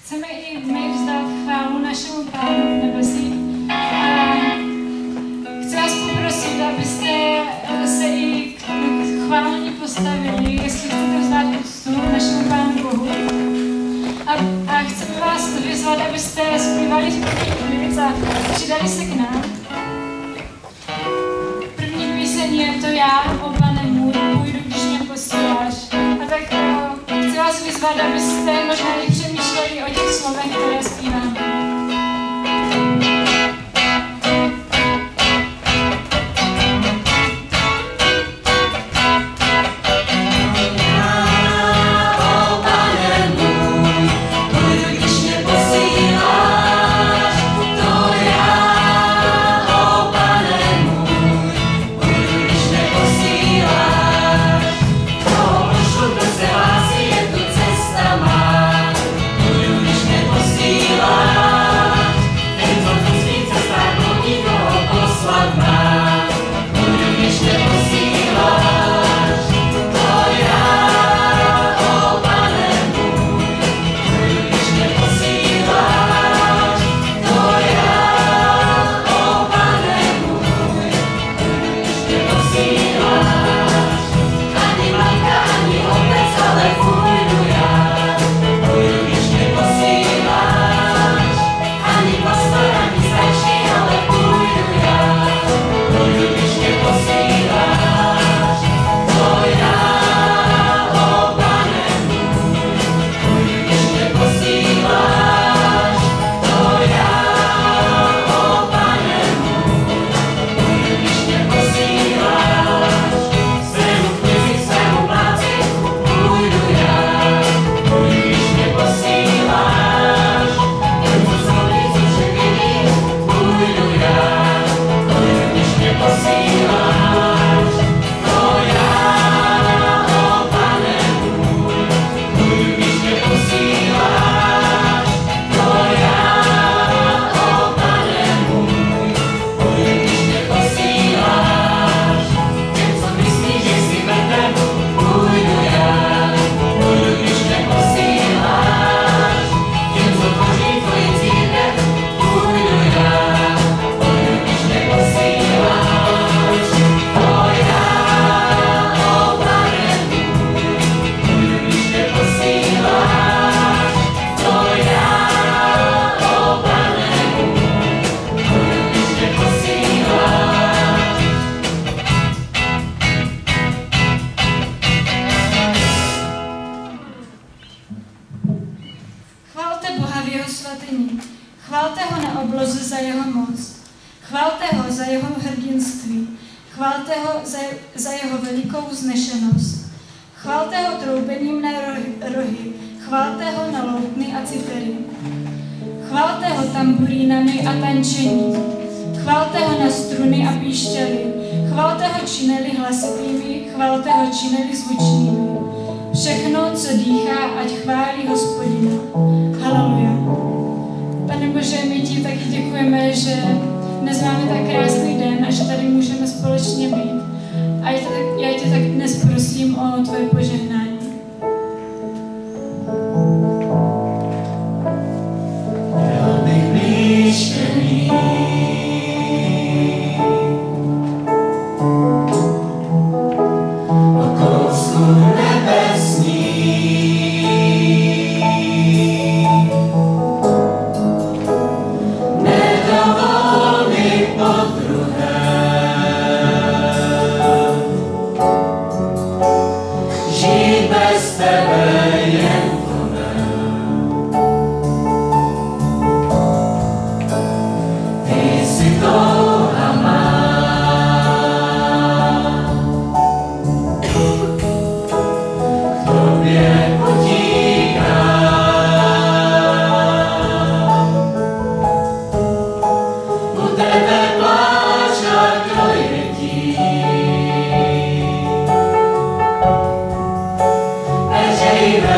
chceme i my vzdát chválu našemu Pánu v nebesích. A chci vás poprosit, abyste se i k chválení postavili, jestli chcete vzdát úctu našemu Pánu Bohu. A chceme vás vyzvat, abyste zpívali zpěvný klid a přidali se k nám. První píseň je To já, o Pane můj, půjdu, když mě posíláš. A tak chci vás vyzvat, abyste možná i přemýšleli o těch slovech, které zpíváme. Chvalte ho na obloze za jeho moc. Chvalte ho za jeho hrdinství. Chvalte ho za jeho velikou vznešenost. Chvalte ho troubením na rohy. Chvalte ho na loutny a citery. Chvalte ho tamburínami a tančení. Chvalte ho na struny a píšťaly. Chvalte ho čineli hlasitými. Chvalte ho čineli zvučnými. Všechno, co dýchá, ať chválí Hospodina. Haleluja. Pane Bože, my ti taky děkujeme, že dnes máme tak krásný den a že tady můžeme společně být. A já tě tak dnes prosím o tvoje požehnání. Byl bych blíž ke ní. O kousku nebesní. Nedovol mi podruhé žít bez tebe jen Amen.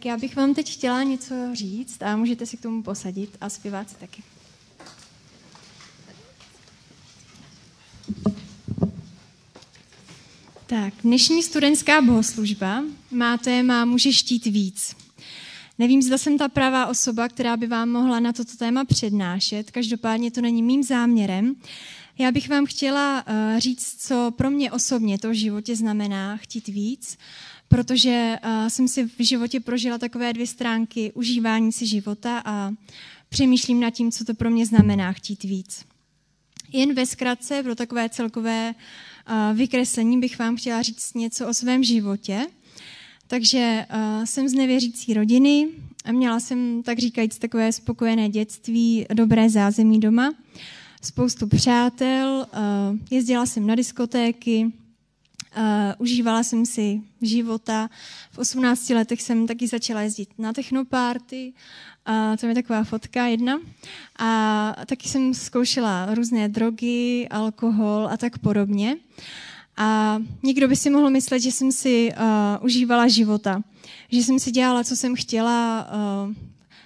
Tak já bych vám teď chtěla něco říct a můžete si k tomu posadit a zpěváci taky. Tak, dnešní studentská bohoslužba má téma Můžeš chtít víc. Nevím, zda jsem ta pravá osoba, která by vám mohla na toto téma přednášet, každopádně to není mým záměrem. Já bych vám chtěla říct, co pro mě osobně to v životě znamená chtít víc, protože jsem si v životě prožila takové 2 stránky užívání si života a přemýšlím nad tím, co to pro mě znamená chtít víc. Jen ve zkratce pro takové celkové vykreslení bych vám chtěla říct něco o svém životě. Takže jsem z nevěřící rodiny a měla jsem, tak říkajíc, takové spokojené dětství, dobré zázemí doma, spoustu přátel, jezdila jsem na diskotéky, užívala jsem si života. V 18 letech jsem taky začala jezdit na technoparty, to je taková fotka jedna. A taky jsem zkoušela různé drogy, alkohol a tak podobně. A někdo by si mohl myslet, že jsem si užívala života, že jsem si dělala, co jsem chtěla,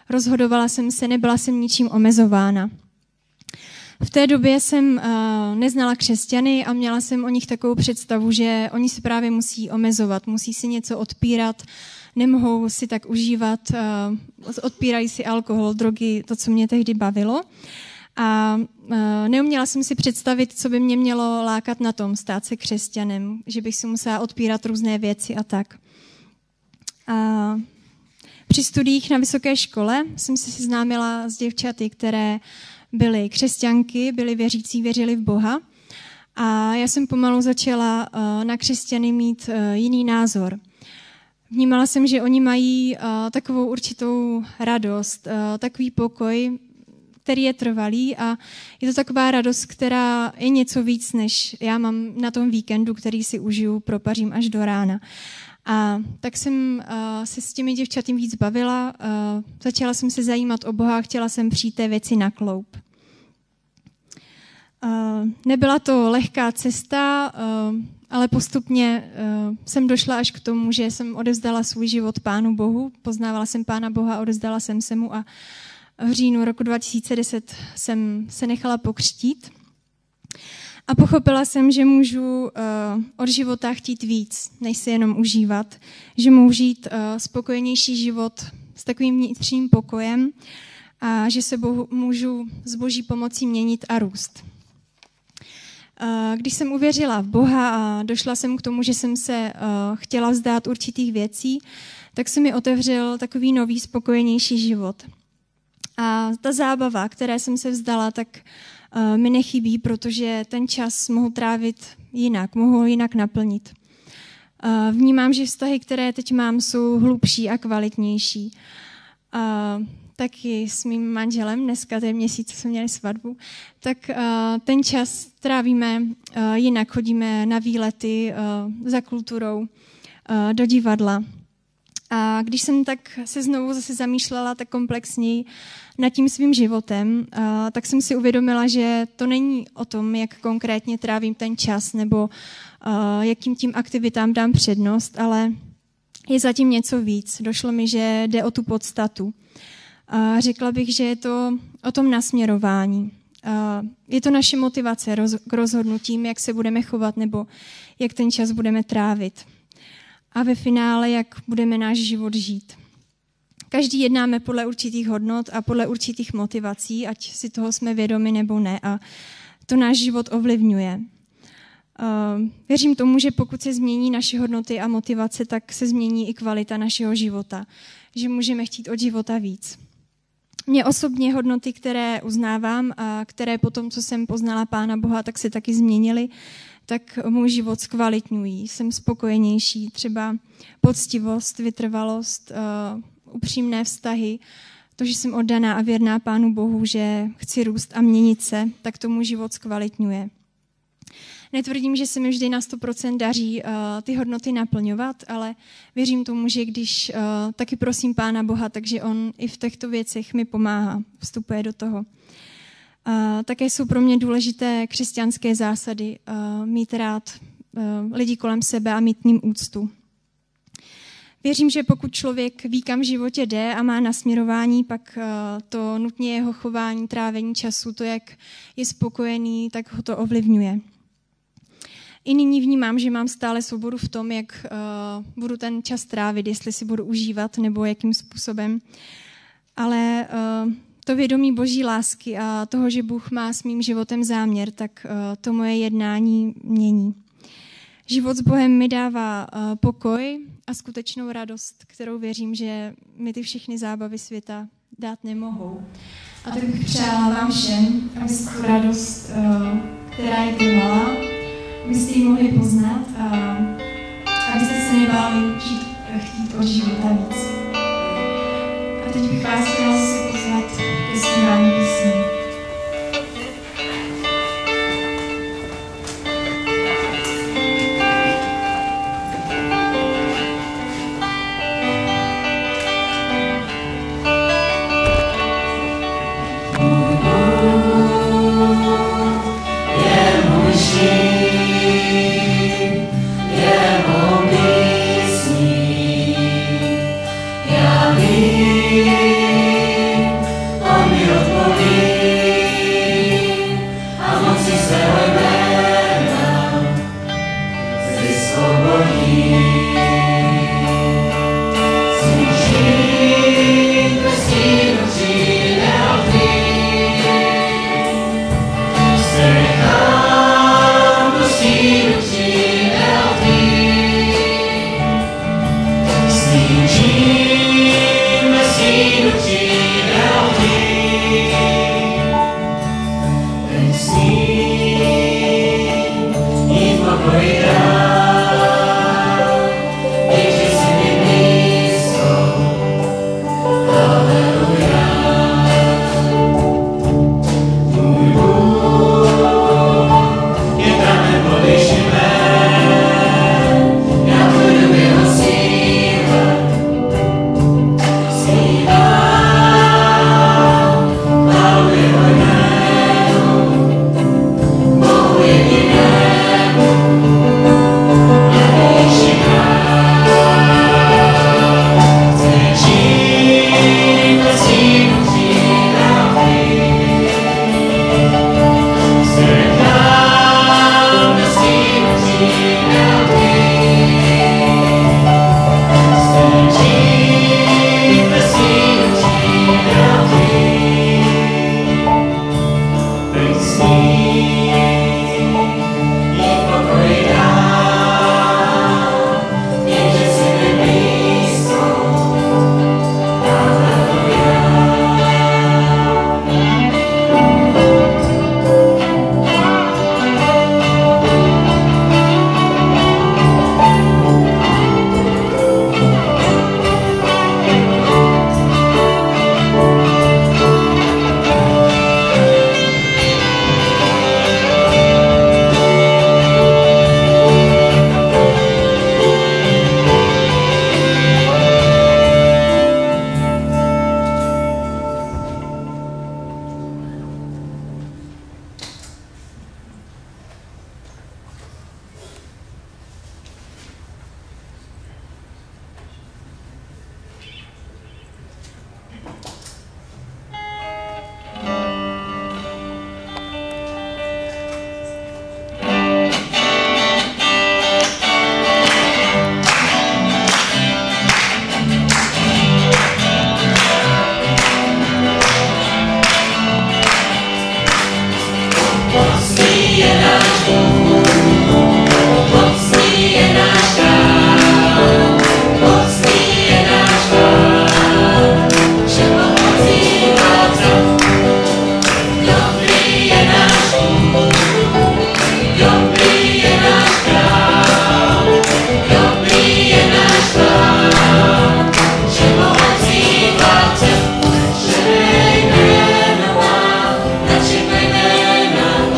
rozhodovala jsem se, nebyla jsem ničím omezována. V té době jsem neznala křesťany a měla jsem o nich takovou představu, že oni se právě musí omezovat, musí si něco odpírat, nemohou si tak užívat, odpírají si alkohol, drogy, to, co mě tehdy bavilo. A neuměla jsem si představit, co by mě mělo lákat na tom, stát se křesťanem, že bych si musela odpírat různé věci a tak. A při studiích na vysoké škole jsem se seznámila s děvčaty, které byly křesťanky, byly věřící, věřili v Boha. A já jsem pomalu začala na křesťany mít jiný názor. Vnímala jsem, že oni mají takovou určitou radost, takový pokoj, který je trvalý a je to taková radost, která je něco víc, než já mám na tom víkendu, který si užiju, propařím až do rána. A tak jsem se s těmi děvčaty víc bavila, začala jsem se zajímat o Boha, chtěla jsem přijít té věci na kloub. Nebyla to lehká cesta, ale postupně jsem došla až k tomu, že jsem odevzdala svůj život Pánu Bohu, poznávala jsem Pána Boha, odevzdala jsem se mu a v říjnu roku 2010 jsem se nechala pokřtít a pochopila jsem, že můžu od života chtít víc, než se jenom užívat, že můžu žít spokojenější život s takovým vnitřním pokojem a že se můžu s Boží pomocí měnit a růst. Když jsem uvěřila v Boha a došla jsem k tomu, že jsem se chtěla vzdát určitých věcí, tak se mi otevřel takový nový, spokojenější život. A ta zábava, které jsem se vzdala, tak mi nechybí, protože ten čas mohu trávit jinak, mohu ho jinak naplnit. Vnímám, že vztahy, které teď mám, jsou hlubší a kvalitnější. Taky s mým manželem, dneska to je měsíc, co jsme měli svatbu, tak ten čas trávíme jinak, chodíme na výlety za kulturou, do divadla. A když jsem tak se znovu zase zamýšlela tak komplexněji nad tím svým životem, tak jsem si uvědomila, že to není o tom, jak konkrétně trávím ten čas nebo jakým tím aktivitám dám přednost, ale je zatím něco víc. Došlo mi, že jde o tu podstatu. Řekla bych, že je to o tom nasměrování. Je to naše motivace k rozhodnutím, jak se budeme chovat nebo jak ten čas budeme trávit. A ve finále, jak budeme náš život žít. Každý jednáme podle určitých hodnot a podle určitých motivací, ať si toho jsme vědomi nebo ne. A to náš život ovlivňuje. Věřím tomu, že pokud se změní naše hodnoty a motivace, tak se změní i kvalita našeho života. Že můžeme chtít od života víc. Mě osobně hodnoty, které uznávám a které potom, co jsem poznala Pána Boha, tak se taky změnily, tak můj život zkvalitňují. Jsem spokojenější, třeba poctivost, vytrvalost, upřímné vztahy, to, že jsem oddaná a věrná Pánu Bohu, že chci růst a měnit se, tak to můj život zkvalitňuje. Netvrdím, že se mi vždy na 100% daří ty hodnoty naplňovat, ale věřím tomu, že když taky prosím Pána Boha, takže on i v těchto věcech mi pomáhá, vstupuje do toho. Také jsou pro mě důležité křesťanské zásady, mít rád lidi kolem sebe a mít k ním úctu. Věřím, že pokud člověk ví, kam v životě jde a má nasměrování, pak to nutně jeho chování, trávení času, to, jak je spokojený, tak ho to ovlivňuje. I nyní vnímám, že mám stále svobodu v tom, jak budu ten čas trávit, jestli si budu užívat nebo jakým způsobem. Ale to vědomí Boží lásky a toho, že Bůh má s mým životem záměr, tak to moje jednání mění. Život s Bohem mi dává pokoj a skutečnou radost, kterou věřím, že mi ty všechny zábavy světa dát nemohou. A tak bych přála vám všem, abyste tu radost, která je trvalá, abyste ji mohli poznat a abyste se nebáli chtít od života víc. A teď bych vás chtěla se pozvat ke zpívání písní.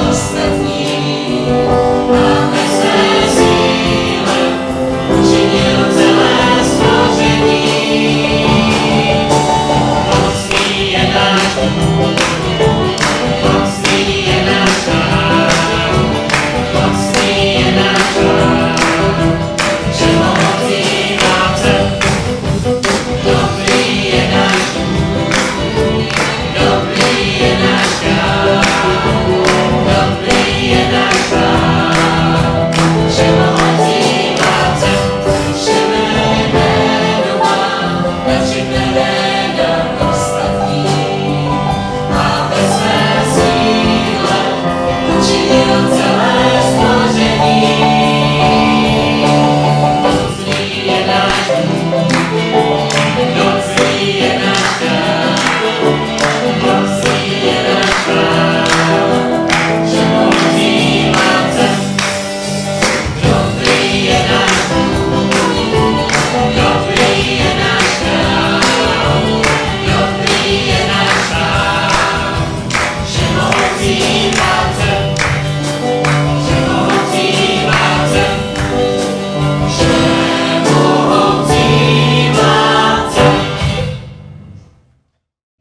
ostatní.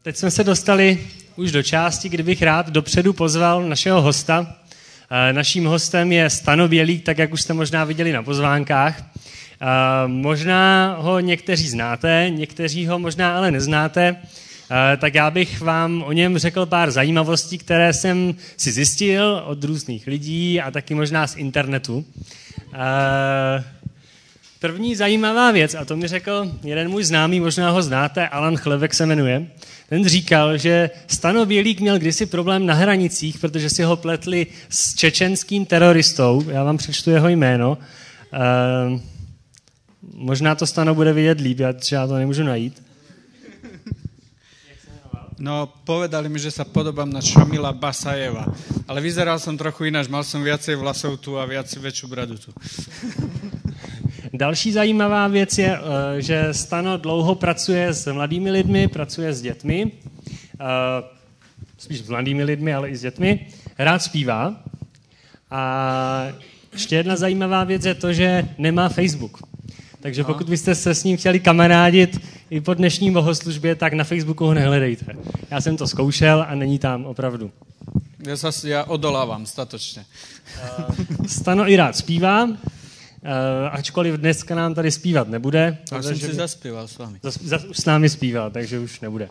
teď jsme se dostali už do části, kdy bych rád dopředu pozval našeho hosta. Naším hostem je Stano Bělík, tak jak už jste možná viděli na pozvánkách. Možná ho někteří znáte, někteří ho možná ale neznáte, tak já bych vám o něm řekl pár zajímavostí, které jsem si zjistil od různých lidí a taky možná z internetu. První zajímavá věc, a to mi řekl jeden můj známý, možná ho znáte, Alan Chlebek se jmenuje. Ten říkal, že Stano Bělík měl kdysi problém na hranicích, protože si ho pletli s čečenským teroristou. Já vám přečtu jeho jméno. Možná to Stano bude vidět líp, já to nemůžu najít. No, povedali mi, že sa podobám na Šamila Basajeva. Ale vyzeral som trochu ináč, mal som viacej vlasov tu a väčšiu bradu tu. Další zajímavá věc je, že Stano dlouho pracuje s mladými lidmi, pracuje s dětmi, spíš s mladými lidmi, ale i s dětmi. Rád zpívá. A ještě jedna zajímavá věc je to, že nemá Facebook. Takže pokud byste se s ním chtěli kamarádit i po dnešní bohoslužbě, tak na Facebooku ho nehledejte. Já jsem to zkoušel a není tam opravdu. Ja odolávam statočne. Stano i rád zpívá, ačkoliv dneska nám tady zpívat nebude. Ale jsem si zaspíval s vámi. Už s námi zpíval, takže už nebude.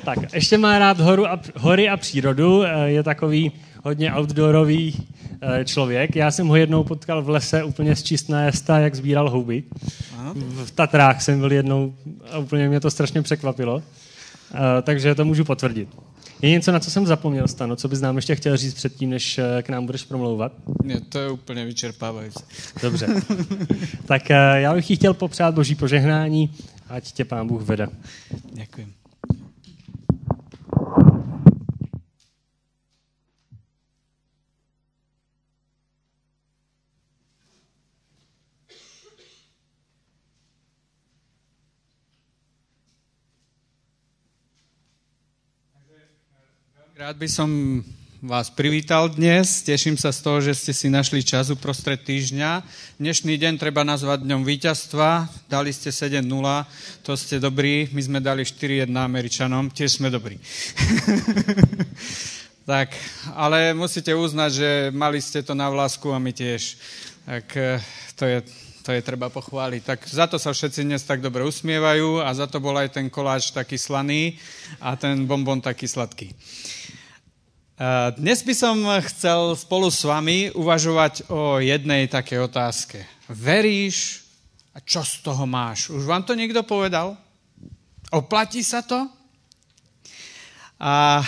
Tak, ještě má rád hory a přírodu, je takový hodně outdoorový člověk. Já jsem ho jednou potkal v lese úplně z čistná jesta, jak sbíral houby. V Tatrách jsem byl jednou a úplně mě to strašně překvapilo. Takže to můžu potvrdit. Je něco, na co jsem zapomněl, Stano, co bys nám ještě chtěl říct předtím, než k nám budeš promlouvat? Ne, to je úplně vyčerpávající. Dobře. Tak já bych ti chtěl popřát Boží požehnání, ať tě Pán Bůh vede. Děkuji. Rád by som vás privítal dnes. Teším sa z toho, že ste si našli čas uprostred týždňa. Dnešný deň treba nazvať dňom víťazstva. Dali ste 7-0, to ste dobrí. My sme dali 4-1 Američanom, tiež sme dobrí. Tak, ale musíte uznať, že mali ste to na vlásku a my tiež. Tak to je treba pochváliť. Tak za to sa všetci dnes tak dobre usmievajú a za to bol aj ten koláč taký slaný a ten bonbon taký sladký. Dnes by som chcel spolu s vami uvažovať o jednej takej otázke. Veríš a čo z toho máš? Už vám to niekto povedal? Oplatí sa to? A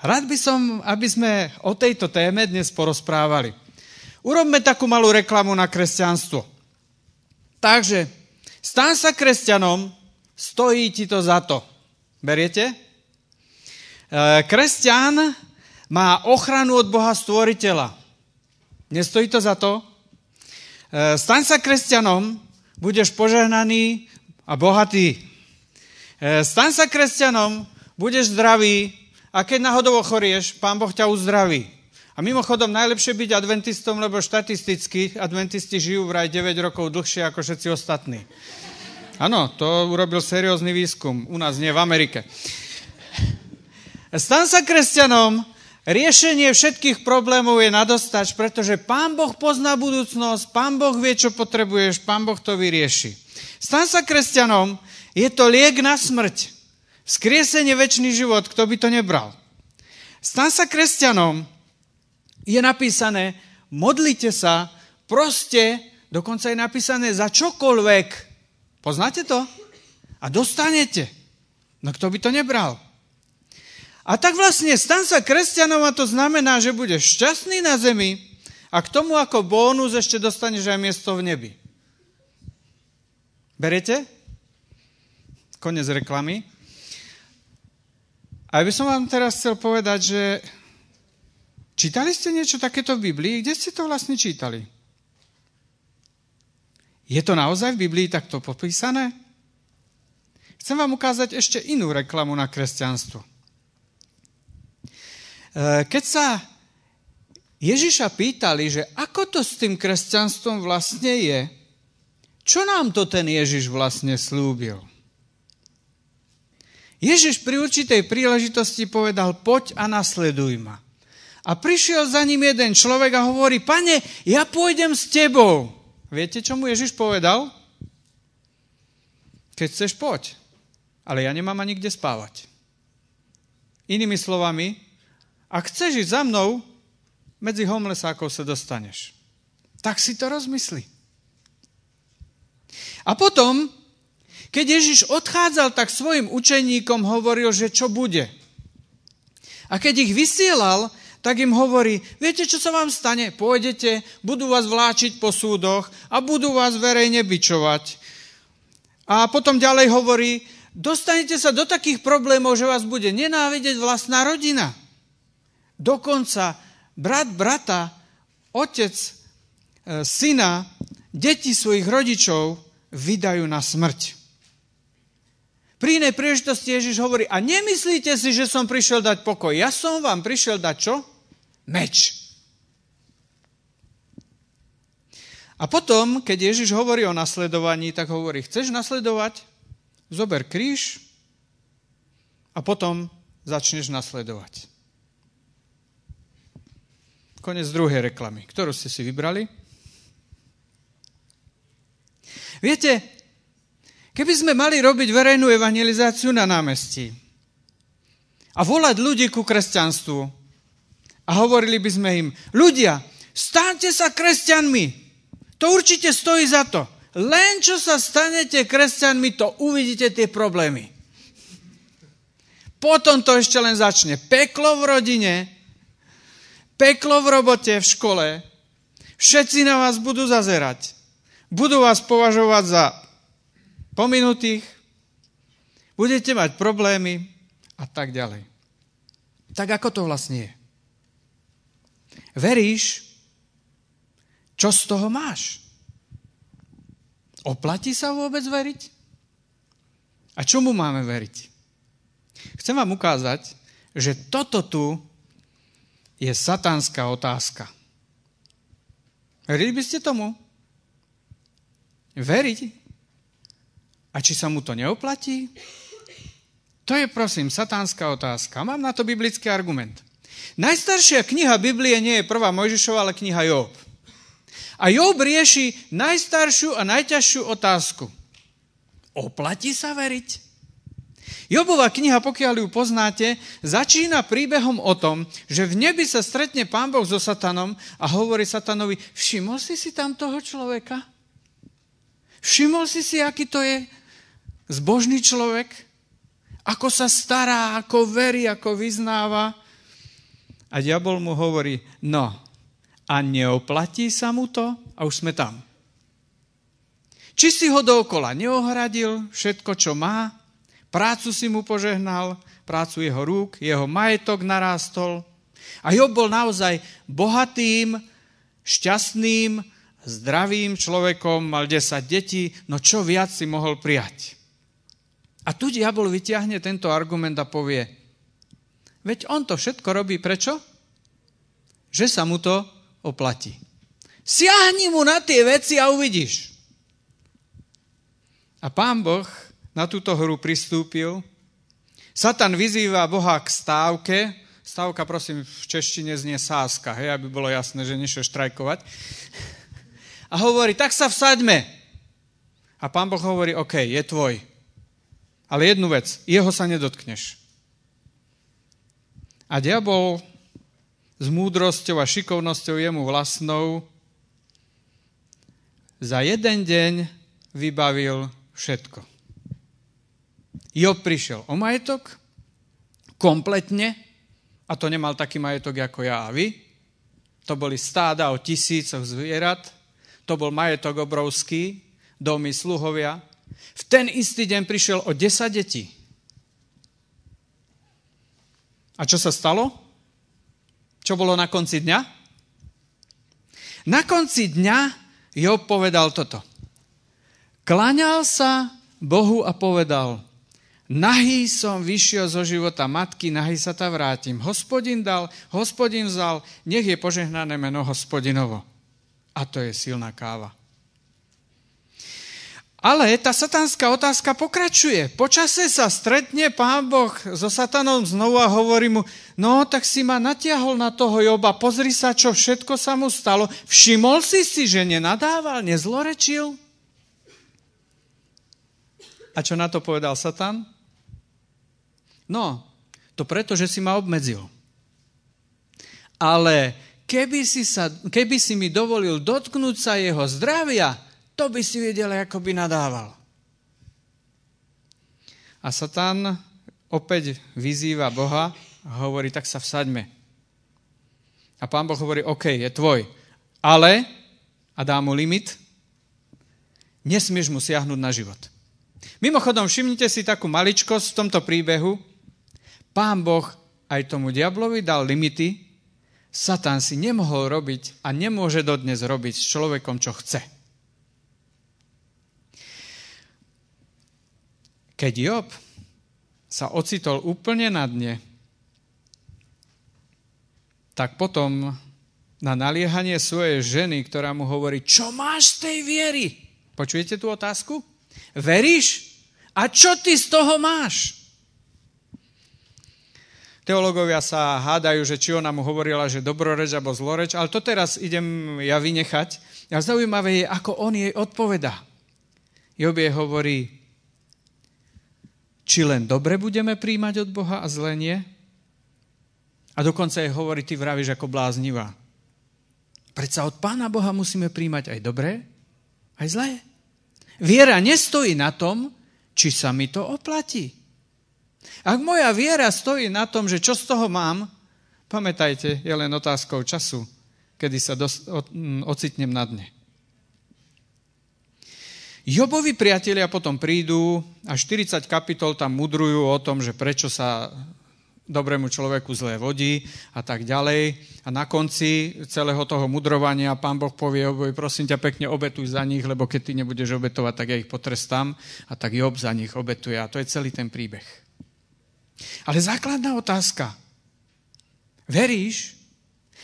rád by som, aby sme o tejto téme dnes porozprávali. Urobme takú malú reklamu na kresťanstvo. Takže, stan sa kresťanom, stojí ti to za to. Beriete? Kresťan má ochranu od Boha stvoriteľa. Nestojí to za to? Staň sa kresťanom, budeš požehnaný a bohatý. Staň sa kresťanom, budeš zdravý a keď náhodou ochorieš, Pán Boh ťa uzdraví. A mimochodom, najlepšie byť adventistom, lebo štatisticky adventisti žijú vraj 9 rokov dlhšie ako všetci ostatní. Áno, to urobil seriózny výskum. U nás nie, v Amerike. Staň sa kresťanom, riešenie všetkých problémov je nadostač, pretože Pán Boh pozná budúcnosť, Pán Boh vie, čo potrebuješ, Pán Boh to vyrieši. Staň sa kresťanom, je to liek na smrť. Vzkriesenie, večný život, kto by to nebral. Staň sa kresťanom, je napísané, modlite sa, proste, dokonca je napísané za čokoľvek. Poznáte to? A dostanete. No kto by to nebral? A tak vlastne stan sa kresťanom a to znamená, že budeš šťastný na zemi a k tomu ako bónus ešte dostaneš aj miesto v nebi. Berete? Konec reklamy. A ja by som vám teraz chcel povedať, že čítali ste niečo takéto v Biblii? Kde ste to vlastne čítali? Je to naozaj v Biblii takto popísané? Chcem vám ukázať ešte inú reklamu na kresťanstvo. Keď sa Ježiša pýtali, že ako to s tým kresťanstvom vlastne je, čo nám to ten Ježiš vlastne slúbil? Ježiš pri určitej príležitosti povedal, poď a nasleduj ma. A prišiel za ním jeden človek a hovorí, Pane, ja pôjdem s tebou. Viete, čo mu Ježiš povedal? Keď chceš, poď. Ale ja nemám ani kde spávať. Inými slovami, ak chceš ísť za mnou, medzi homelessákov sa dostaneš. Tak si to rozmysli. A potom, keď Ježiš odchádzal, tak svojim učeníkom hovoril, že čo bude. A keď ich vysielal, tak im hovorí, viete, čo sa vám stane? Pôjdete, budú vás vláčiť po súdoch a budú vás verejne bičovať. A potom ďalej hovorí, dostanete sa do takých problémov, že vás bude nenávidieť vlastná rodina. Dokonca brat brata, otec syna, deti svojich rodičov vydajú na smrť. Pri inej príležitosti Ježiš hovorí, a nemyslíte si, že som prišiel dať pokoj. Ja som vám prišiel dať čo? Meč. A potom, keď Ježiš hovorí o nasledovaní, tak hovorí, chceš nasledovať? Zober kríž a potom začneš nasledovať. Konec druhej reklamy. Ktorú ste si vybrali? Viete, keby sme mali robiť verejnú evangelizáciu na námestí a volať ľudí ku kresťanstvu a hovorili by sme im, ľudia, staňte sa kresťanmi, to určite stojí za to. Len čo sa stanete kresťanmi, to uvidíte tie problémy. Potom to ešte len začne. Peklo v rodine, peklo v robote, v škole, všetci na vás budú zazerať. Budú vás považovať za pominutých, budete mať problémy a tak ďalej. Tak ako to vlastne je? Veríš, čo z toho máš? Oplatí sa vôbec veriť? A čomu máme veriť? Chcem vám ukázať, že toto tu je satanská otázka. Verili by ste tomu? Veriť? A či sa mu to neoplatí? To je, prosím, satánska otázka. Mám na to biblický argument. Najstaršia kniha Biblie nie je 1. Mojžišova, ale kniha Job. A Job rieši najstaršiu a najťažšiu otázku. Oplatí sa veriť? Jobova kniha, pokiaľ ju poznáte, začína príbehom o tom, že v nebi sa stretne Pán Boh so Satanom a hovorí Satanovi, všimol si tam toho človeka? Všimol si, aký to je zbožný človek? Ako sa stará, ako verí, ako vyznáva? A diabol mu hovorí, no, a neoplatí sa mu to? A už sme tam. Či si ho dookola neohradil, všetko, čo má, prácu si mu požehnal, prácu jeho rúk, jeho majetok narástol. A Job bol naozaj bohatým, šťastným, zdravým človekom, mal 10 detí, no čo viac si mohol prijať. A tu diabol vyťahne tento argument a povie, veď on to všetko robí, prečo? Že sa mu to oplatí. Siahni mu na tie veci a uvidíš. A Pán Boh na túto hru pristúpil. Satan vyzýva Boha k stávke. Stávka, prosím, v češtine znie sáska, hej, aby bolo jasné, že nešiel štrajkovať. A hovorí, tak sa vsaďme. A Pán Boh hovorí, OK, je tvoj. Ale jednu vec, jeho sa nedotkneš. A diabol s múdrosťou a šikovnosťou jemu vlastnou za jeden deň vybavil všetko. Job prišiel o majetok kompletne, a to nemal taký majetok ako ja a vy. To boli stáda o 1000 zvierat, to bol majetok obrovský, domy, sluhovia. V ten istý deň prišiel o 10 detí. A čo sa stalo? Čo bolo na konci dňa? Na konci dňa Job povedal toto. Klaňal sa Bohu a povedal, nahý som vyšiel zo života matky, nahý sa ta vrátim. Hospodin dal, Hospodin vzal, nech je požehnané meno Hospodinovo. A to je silná káva. Ale tá satánska otázka pokračuje. Po čase sa stretne Pán Boh so Satanom znovu a hovorí mu, no tak si ma natiahol na toho Joba, pozri sa, čo všetko sa mu stalo. Všimol si, že nenadával, nezlorečil? A čo na to povedal Satan? No, to preto, že si ma obmedzil. Ale keby si mi dovolil dotknúť sa jeho zdravia, to by si vedel, ako by nadával. A Satan opäť vyzýva Boha a hovorí, tak sa vsaďme. A Pán Boh hovorí, OK, je tvoj. Ale, a dá mu limit, nesmieš mu siahnuť na život. Mimochodom, všimnite si takú maličkosť v tomto príbehu. Pán Boh aj tomu diablovi dal limity. Satan si nemohol robiť a nemôže dodnes robiť s človekom, čo chce. Keď Job sa ocitol úplne na dne, tak potom na naliehanie svojej ženy, ktorá mu hovorí, čo máš z tej viery? Počujete tú otázku? Veríš? A čo ty z toho máš? Teológovia sa hádajú, že či ona mu hovorila, že dobroreč alebo zloreč, ale to teraz idem ja vynechať. A zaujímavé je, ako on jej odpovedá. Job jej hovorí, či len dobre budeme príjmať od Boha a zlé nie? A dokonca jej hovorí, ty vravíš ako bláznivá. Predsa od Pána Boha musíme príjmať aj dobré, aj zlé. Viera nestojí na tom, či sa mi to oplatí. Ak moja viera stojí na tom, že čo z toho mám, pamätajte, je len otázkou času, kedy sa ocitnem na dne. Jobovi priatelia potom prídu a 40 kapitol tam mudrujú o tom, že prečo sa dobrému človeku zlé vodí a tak ďalej. A na konci celého toho mudrovania Pán Boh povie Jobovi, prosím ťa pekne obetuj za nich, lebo keď ty nebudeš obetovať, tak ja ich potrestám. A tak Job za nich obetuje. A to je celý ten príbeh. Ale základná otázka. Veríš?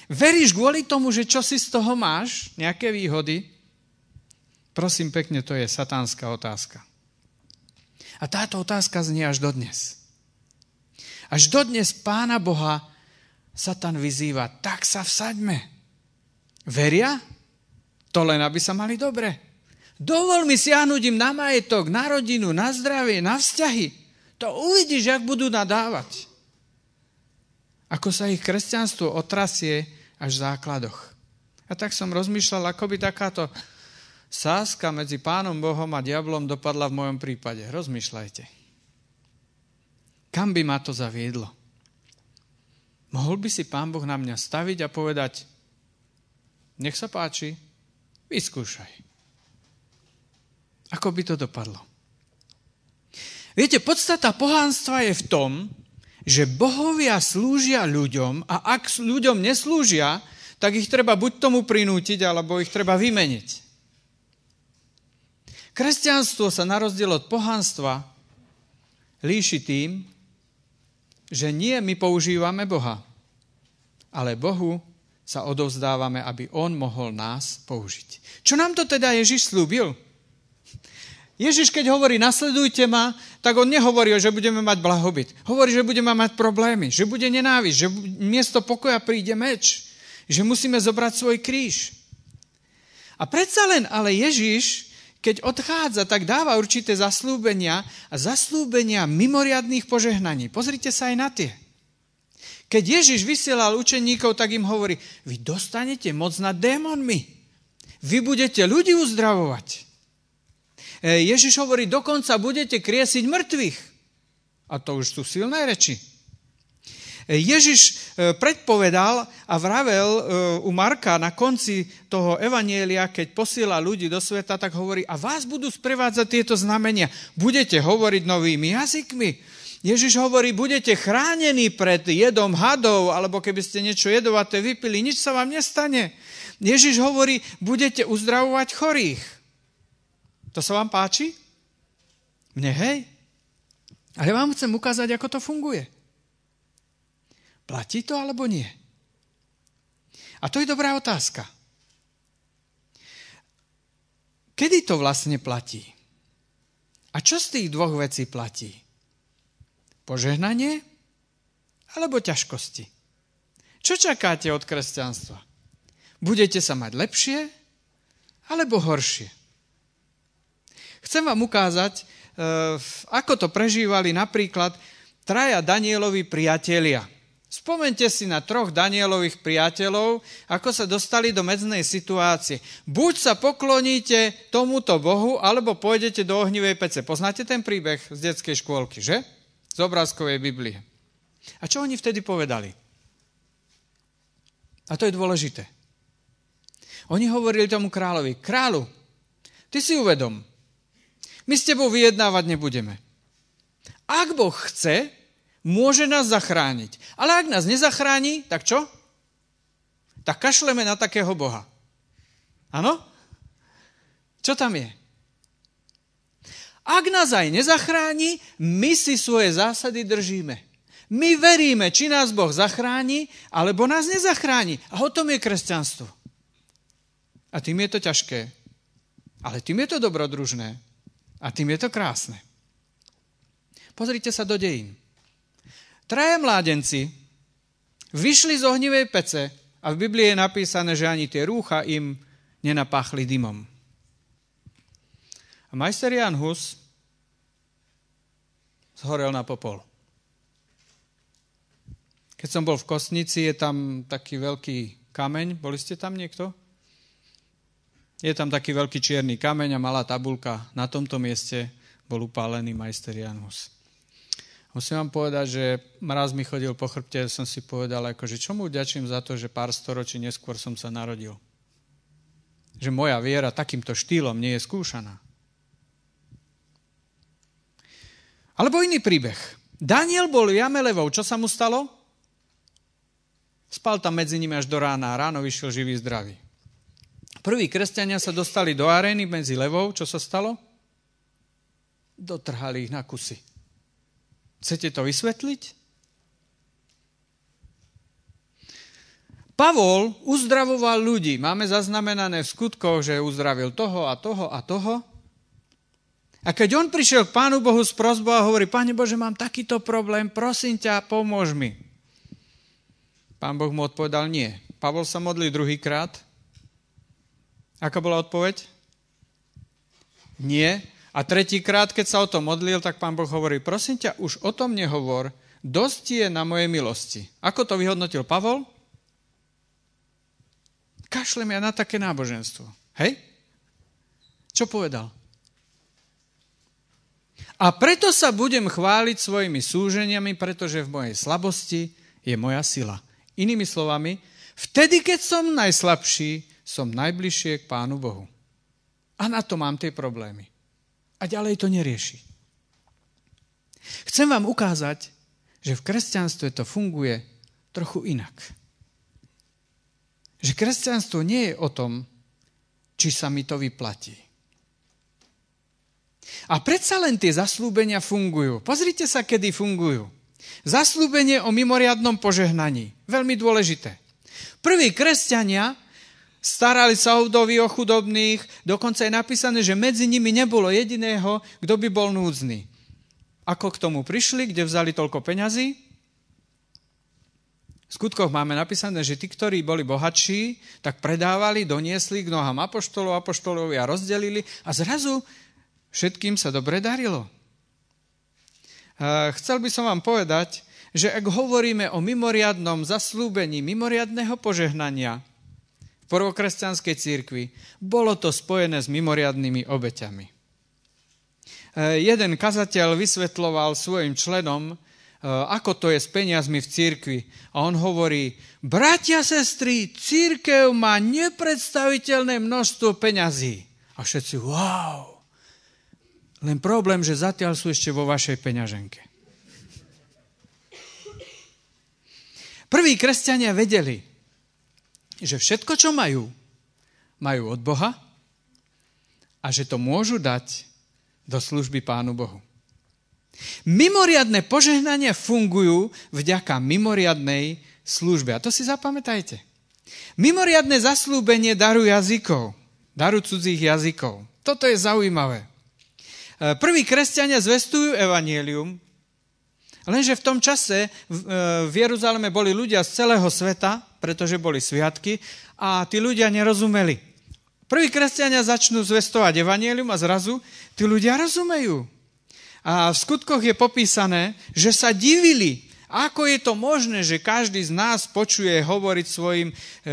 Veríš kvôli tomu, že čo si z toho máš? Nejaké výhody? Prosím pekne, to je satánska otázka. A táto otázka znie až dodnes. Až dodnes Pána Boha Satan vyzýva, tak sa vsaďme. Veria? To len, aby sa mali dobre. Dovol mi siahnuť im na majetok, na rodinu, na zdravie, na vzťahy. To uvidíš, jak budú nadávať. Ako sa ich kresťanstvo otrasie až v základoch. A tak som rozmýšľal, ako by takáto sáska medzi Pánom Bohom a diablom dopadla v mojom prípade. Rozmýšľajte. Kam by ma to zaviedlo? Mohol by si Pán Boh na mňa staviť a povedať, nech sa páči, vyskúšaj. Ako by to dopadlo? Viete, podstata pohánstva je v tom, že bohovia slúžia ľuďom a ak ľuďom neslúžia, tak ich treba buď tomu prinútiť, alebo ich treba vymeniť. Kresťanstvo sa na rozdiel od pohánstva líši tým, že nie my používame Boha, ale Bohu sa odovzdávame, aby On mohol nás použiť. Čo nám to teda Ježiš slúbil? Ježiš, keď hovorí, nasledujte ma, tak on nehovorí, že budeme mať blahobyt. Hovorí, že budeme mať problémy, že bude nenávisť, že miesto pokoja príde meč, že musíme zobrať svoj kríž. A predsa len, ale Ježiš, keď odchádza, tak dáva určité zaslúbenia a zaslúbenia mimoriadnych požehnaní. Pozrite sa aj na tie. Keď Ježiš vysielal učeníkov, tak im hovorí, vy dostanete moc nad démonmi. Vy budete ľudí uzdravovať. Ježiš hovorí, dokonca budete kriesiť mŕtvych. A to už sú silné reči. Ježiš predpovedal a vravel u Marka na konci toho evanjelia, keď posiela ľudí do sveta, tak hovorí, a vás budú sprevádzať tieto znamenia. Budete hovoriť novými jazykmi. Ježiš hovorí, budete chránení pred jedom hadov, alebo keby ste niečo jedovaté vypili, nič sa vám nestane. Ježiš hovorí, budete uzdravovať chorých. To sa vám páči? Mne hej. Ale vám chcem ukázať, ako to funguje. Platí to alebo nie? A to je dobrá otázka. Kedy to vlastne platí? A čo z tých dvoch vecí platí? Požehnanie alebo ťažkosti? Čo čakáte od kresťanstva? Budete sa mať lepšie alebo horšie? Chcem vám ukázať, ako to prežívali napríklad traja Danielovi priatelia. Spomeňte si na 3 Danielových priateľov, ako sa dostali do medznej situácie. Buď sa pokloníte tomuto Bohu, alebo pôjdete do ohnivej pece. Poznáte ten príbeh z detskej škôlky, že? Z obrázkovej Biblie. A čo oni vtedy povedali? A to je dôležité. Oni hovorili tomu kráľovi, kráľu, ty si uvedom, my s tebou vyjednávať nebudeme. Ak Boh chce, môže nás zachrániť. Ale ak nás nezachráni, tak čo? Tak kašleme na takého Boha. Áno? Čo tam je? Ak nás aj nezachráni, my si svoje zásady držíme. My veríme, či nás Boh zachráni, alebo nás nezachráni. A o tom je kresťanstvo. A tým je to ťažké. Ale tým je to dobrodružné. A tým je to krásne. Pozrite sa do dejín. 3 mládenci vyšli z ohnivej pece a v Biblii je napísané, že ani tie rúcha im nenapáchli dymom. A majster Jan Hus zhorel na popol. Keď som bol v Kostnici, je tam taký veľký kameň. Boli ste tam niekto? Je tam taký veľký čierny kameň a malá tabuľka. Na tomto mieste bol upálený majster Jan Hus. Musím vám povedať, že mraz mi chodil po chrbte, som si povedal, akože čomu vďačím za to, že pár storočí neskôr som sa narodil. Že moja viera takýmto štýlom nie je skúšaná. Alebo iný príbeh. Daniel bol v jame levov. Čo sa mu stalo? Spal tam medzi nimi až do rána a ráno vyšiel živý, zdravý. Prví kresťania sa dostali do arény medzi levov. Čo sa stalo? Dotrhali ich na kusy. Chcete to vysvetliť? Pavol uzdravoval ľudí. Máme zaznamenané v skutkoch, že uzdravil toho a toho a toho. A keď on prišiel k Pánu Bohu s prosbou a hovorí, Pane Bože, mám takýto problém, prosím ťa, pomôž mi. Pán Boh mu odpovedal, nie. Pavol sa modlí druhýkrát. Aká bola odpoveď? Nie. A tretíkrát, keď sa o tom modlil, tak Pán Boh hovorí, prosím ťa, už o tom nehovor, dosť je na mojej milosti. Ako to vyhodnotil Pavol? Kašlem ja na také náboženstvo. Hej? Čo povedal? A preto sa budem chváliť svojimi súženiami, pretože v mojej slabosti je moja sila. Inými slovami, vtedy, keď som najslabší, som najbližšie k Pánu Bohu. A na to mám tie problémy. A ďalej to nerieši. Chcem vám ukázať, že v kresťanstve to funguje trochu inak. Že kresťanstvo nie je o tom, či sa mi to vyplatí. A predsa len tie zasľúbenia fungujú. Pozrite sa, kedy fungujú. Zasľúbenie o mimoriadnom požehnaní. Veľmi dôležité. Prví kresťania starali sa o vdovy, o chudobných, dokonca je napísané, že medzi nimi nebolo jediného, kto by bol núdzny. Ako k tomu prišli, kde vzali toľko peňazí? V skutkoch máme napísané, že tí, ktorí boli bohatší, tak predávali, doniesli k nohám apoštolov, apoštolovia rozdelili a zrazu všetkým sa dobre darilo. Chcel by som vám povedať, že ak hovoríme o mimoriadnom zasľúbení, mimoriadného požehnania, v prvokresťanskej cirkvi, bolo to spojené s mimoriadnymi obeťami. Jeden kazateľ vysvetľoval svojim členom, ako to je s peniazmi v cirkvi. A on hovorí, bratia, sestry, cirkev má nepredstaviteľné množstvo peňazí. A všetci, wow. Len problém, že zatiaľ sú ešte vo vašej peňaženke. Prví kresťania vedeli, že všetko, čo majú, majú od Boha a že to môžu dať do služby Pánu Bohu. Mimoriadne požehnania fungujú vďaka mimoriadnej službe. A to si zapamätajte. Mimoriadne zasľúbenie daru jazykov, daru cudzích jazykov. Toto je zaujímavé. Prví kresťania zvestujú evanjelium, lenže v tom čase v Jeruzaleme boli ľudia z celého sveta, pretože boli sviatky a tí ľudia nerozumeli. Prví kresťania začnú zvestovať evanjelium a zrazu tí ľudia rozumejú. A v skutkoch je popísané, že sa divili, ako je to možné, že každý z nás počuje hovoriť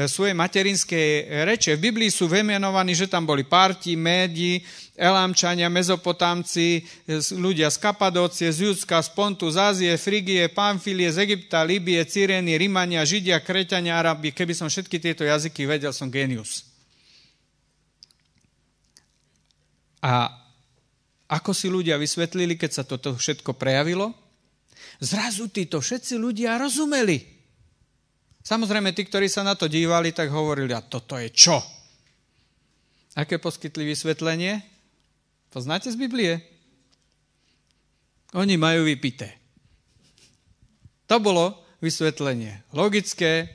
svoje materinské reče. V Biblii sú vymenovaní, že tam boli Parti, Médi, Elámčania, Mezopotámci, ľudia z Kapadócie, z Judska, z Pontu, z Ázie, Frigie, Pamfilie, z Egypta, Libie, Cyrény, Rimania, Židia, Kreťania, Arabi. Keby som všetky tieto jazyky vedel, som génius. A ako si ľudia vysvetlili, keď sa toto všetko prejavilo? Zrazu títo všetci ľudia rozumeli. Samozrejme, tí, ktorí sa na to dívali, tak hovorili, a toto je čo? Aké poskytli vysvetlenie? Poznáte z Biblie? Oni majú vypité. To bolo vysvetlenie. Logické,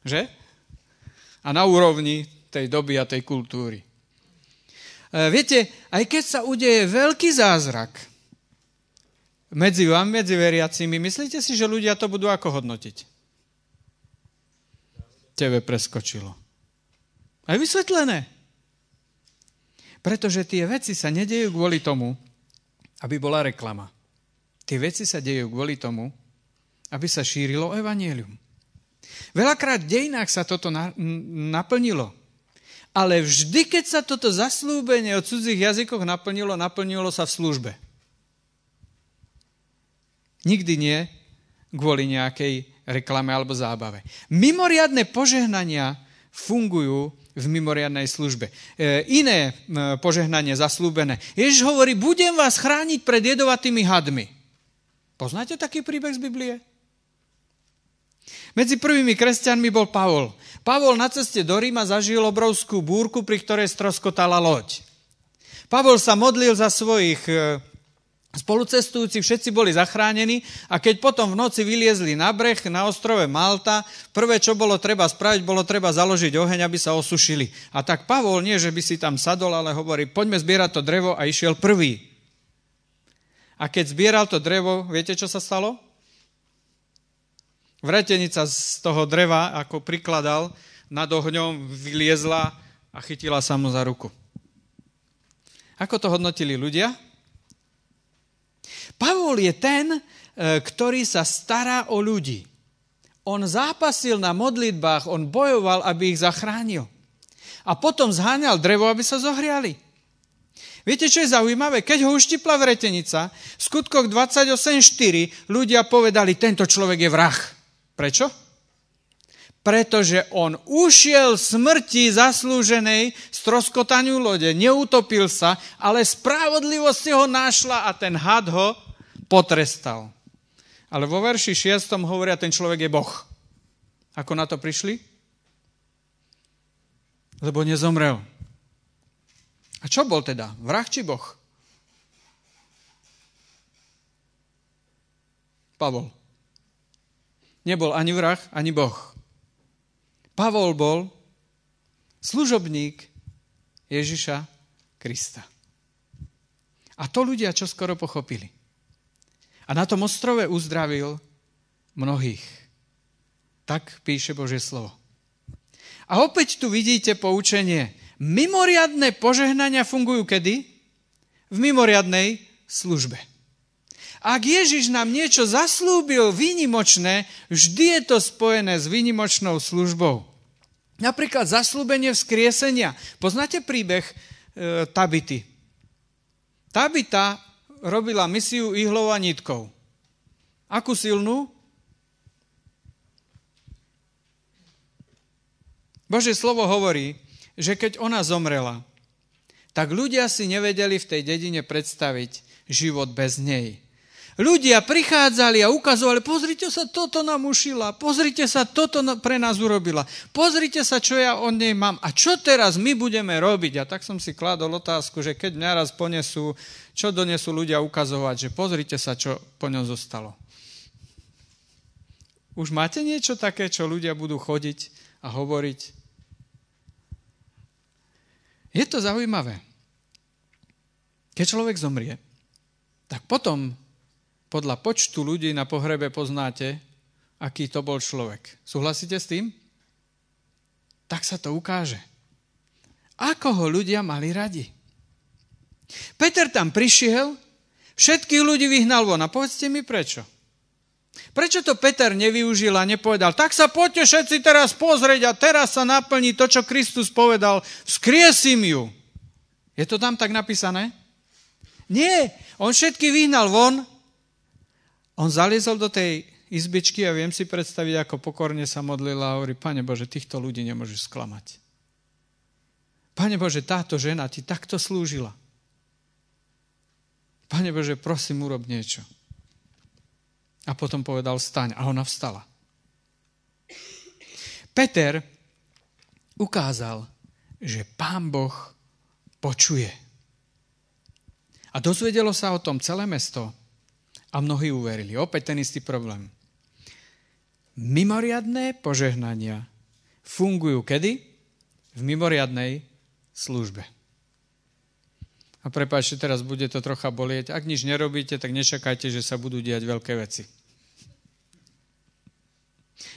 že? A na úrovni tej doby a tej kultúry. Viete, aj keď sa udeje veľký zázrak medzi vami, medzi veriacimi, myslíte si, že ľudia to budú ako hodnotiť? Tebe preskočilo. Aj vysvetlené. Pretože tie veci sa nedejú kvôli tomu, aby bola reklama. Tie veci sa dejú kvôli tomu, aby sa šírilo evanjelium. Veľakrát v dejinách sa toto naplnilo. Ale vždy, keď sa toto zasľúbenie o cudzích jazykoch naplnilo sa v službe. Nikdy nie kvôli nejakej reklame alebo zábave. Mimoriadne požehnania fungujú v mimoriadnej službe. Iné požehnanie zaslúbené. Ježiš hovorí, budem vás chrániť pred jedovatými hadmi. Poznáte taký príbeh z Biblie? Medzi prvými kresťanmi bol Pavol. Pavol na ceste do Ríma zažil obrovskú búrku, pri ktorej stroskotala loď. Pavol sa modlil za svojich spolucestujúci, všetci boli zachránení a keď potom v noci vyliezli na breh na ostrove Malta, prvé, čo bolo treba spraviť, bolo treba založiť oheň, aby sa osušili. A tak Pavol, nie že by si tam sadol, ale hovorí, poďme zbierať to drevo a išiel prvý. A keď zbieral to drevo, viete, čo sa stalo? Vretenica z toho dreva, ako prikladal, nad ohňom vyliezla a chytila sa mu za ruku. Ako to hodnotili ľudia? Pavol je ten, ktorý sa stará o ľudí. On zápasil na modlitbách, on bojoval, aby ich zachránil. A potom zháňal drevo, aby sa zohriali. Viete, čo je zaujímavé? Keď ho uštipla vretenica, v skutkoch 28.4 ľudia povedali, tento človek je vrah. Prečo? Pretože on ušiel smrti zaslúženej stroskotaniu lode, neutopil sa, ale spravodlivosť ho našla a ten had ho potrestal. Ale vo verši 6 hovoria, ten človek je Boh. Ako na to prišli? Lebo nezomrel. A čo bol teda? Vrah či Boh? Pavol. Nebol ani vrah, ani Boh. Pavol bol služobník Ježiša Krista. A to ľudia čoskoro pochopili. A na tom ostrove uzdravil mnohých. Tak píše Božie slovo. A opäť tu vidíte poučenie. Mimoriadne požehnania fungujú kedy? V mimoriadnej službe. Ak Ježiš nám niečo zaslúbil výnimočné, vždy je to spojené s výnimočnou službou. Napríklad zaslúbenie vzkriesenia. Poznáte príbeh Tabity? Tabita robila misiu ihlou a nitkou. Akú silnú? Božie slovo hovorí, že keď ona zomrela, tak ľudia si nevedeli v tej dedine predstaviť život bez nej. Ľudia prichádzali a ukazovali, pozrite sa, toto nám ušila, pozrite sa, toto pre nás urobila, pozrite sa, čo ja od nej mám a čo teraz my budeme robiť. A tak som si kladol otázku, že keď mňa raz ponesú, čo donesú ľudia ukazovať, že pozrite sa, čo po ňom zostalo. Už máte niečo také, čo ľudia budú chodiť a hovoriť? Je to zaujímavé. Keď človek zomrie, tak potom podľa počtu ľudí na pohrebe poznáte, aký to bol človek. Súhlasíte s tým? Tak sa to ukáže. Ako ho ľudia mali radi. Peter tam prišiel, všetkých ľudí vyhnal von. A povedzte mi prečo. Prečo to Peter nevyužil a nepovedal, tak sa poďte všetci teraz pozrieť a teraz sa naplní to, čo Kristus povedal, vzkriesim ju. Je to tam tak napísané? Nie, on všetky vyhnal von, on zaliezol do tej izbičky a viem si predstaviť, ako pokorne sa modlil a hovorí, Pane Bože, týchto ľudí nemôžeš sklamať. Pane Bože, táto žena ti takto slúžila. Pane Bože, prosím, urob niečo. A potom povedal, vstaň. A ona vstala. Peter ukázal, že Pán Boh počuje. A dozvedelo sa o tom celé mesto a mnohí uverili. Opäť ten istý problém. Mimoriadne požehnania fungujú kedy? V mimoriadnej službe. A prepáčte, teraz bude to trocha bolieť. Ak nič nerobíte, tak nečakajte, že sa budú diať veľké veci.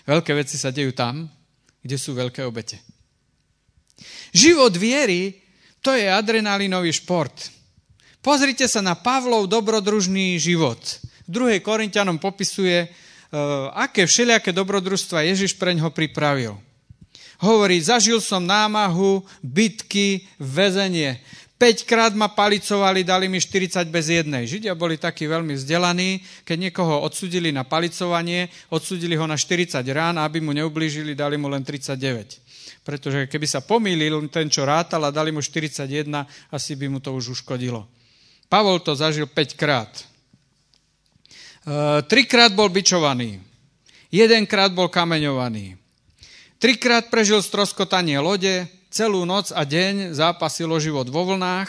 Veľké veci sa dejú tam, kde sú veľké obete. Život viery, to je adrenalinový šport. Pozrite sa na Pavlov dobrodružný život. V 2. Korinťanom popisuje, aké všelijaké dobrodružstva Ježiš preňho pripravil. Hovorí, zažil som námahu, bitky, väzenie. 5-krát ma palicovali, dali mi 40 bez jednej. Židia boli takí veľmi vzdelaní, keď niekoho odsúdili na palicovanie, odsúdili ho na 40 rán, aby mu neublížili, dali mu len 39. Pretože keby sa pomýlil ten, čo rátal a dali mu 41, asi by mu to už uškodilo. Pavol to zažil 5-krát. 3-krát bol bičovaný. 1-krát bol kameňovaný. 3-krát prežil stroskotanie lode, celú noc a deň zápasil o život vo vlnách,